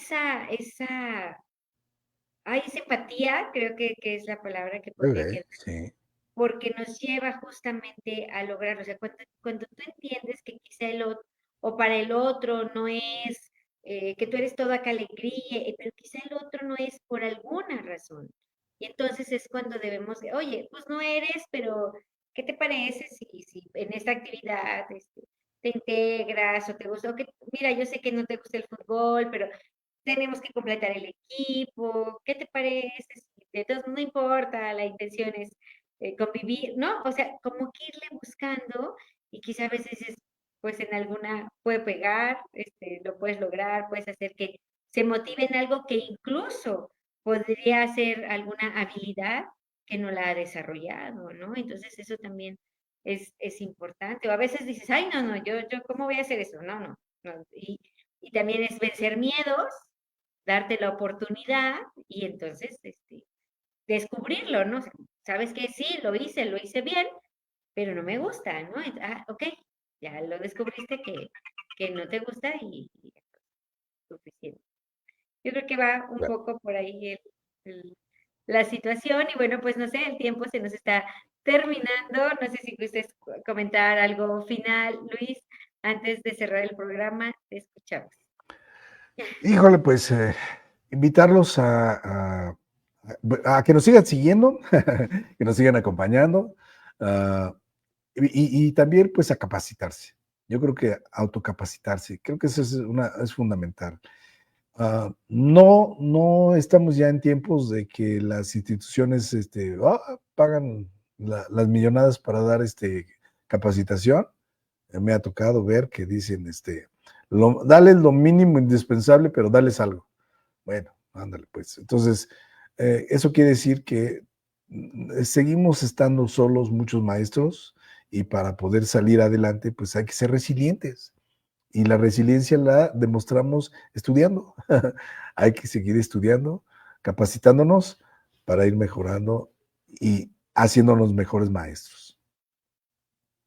hay esa empatía, creo que es la palabra que podría ok, quedar, sí. porque nos lleva justamente a lograr, o sea, cuando tú entiendes que quizá el otro, o para el otro no es, que tú eres toda que alegría, pero quizá el otro no es por alguna razón. Y entonces es cuando debemos de, oye, pues no eres, pero ¿qué te parece si en esta actividad te integras o te gusta? O que, mira, yo sé que no te gusta el fútbol, pero tenemos que completar el equipo, ¿qué te parece? De todos, no importa, la intención es convivir, ¿no? O sea, como que irle buscando y quizá a veces es, pues en alguna puede pegar, lo puedes lograr, puedes hacer que se motive en algo que incluso podría ser alguna habilidad que no la ha desarrollado, ¿no? Entonces eso también es importante. O a veces dices, ay, no, yo, ¿cómo voy a hacer eso? No. Y también es vencer miedos, darte la oportunidad y entonces descubrirlo, ¿no? O sea, sabes que sí, lo hice bien, pero no me gusta, ¿no? Ok, ya lo descubriste que no te gusta y es suficiente. Yo creo que va un Claro. poco por ahí la situación y bueno, pues no sé, el tiempo se nos está terminando. No sé si gustes comentar algo final, Luis, antes de cerrar el programa. Te escuchamos. Híjole, pues invitarlos a que nos sigan siguiendo, que nos sigan acompañando, ah, y también pues a capacitarse. Yo creo que autocapacitarse, creo que eso es fundamental. No estamos ya en tiempos de que las instituciones pagan las millonadas para dar capacitación. Me ha tocado ver que dicen, dales lo mínimo indispensable, pero dales algo. Bueno, ándale, pues. Entonces, eso quiere decir que seguimos estando solos muchos maestros y para poder salir adelante, pues hay que ser resilientes. Y la resiliencia la demostramos estudiando. Hay que seguir estudiando, capacitándonos para ir mejorando y haciéndonos mejores maestros.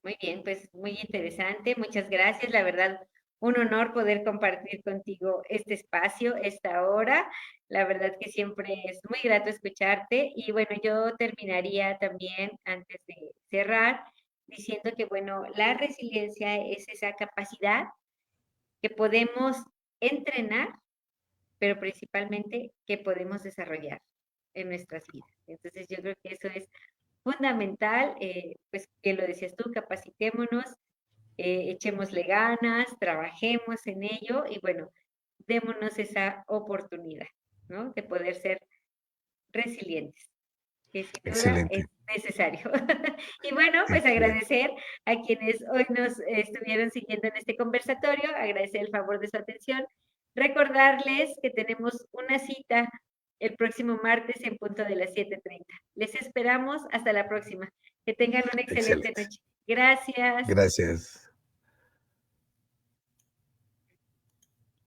Muy bien, pues muy interesante. Muchas gracias. La verdad, un honor poder compartir contigo este espacio, esta hora. La verdad que siempre es muy grato escucharte. Y bueno, yo terminaría también antes de cerrar diciendo que, bueno, la resiliencia es esa capacidad que podemos entrenar, pero principalmente que podemos desarrollar en nuestras vidas. Entonces, yo creo que eso es fundamental, pues que lo decías tú, capacitémonos, echémosle ganas, trabajemos en ello y bueno, démonos esa oportunidad, ¿no? De poder ser resilientes, que sin duda es Excelente. necesario. Y bueno, pues Excelente. agradecer a quienes hoy nos estuvieron siguiendo en este conversatorio, agradecer el favor de su atención, recordarles que tenemos una cita el próximo martes en punto de las 7:30. Les esperamos hasta la próxima. Que tengan una excelente Excelente. noche. Gracias. Gracias.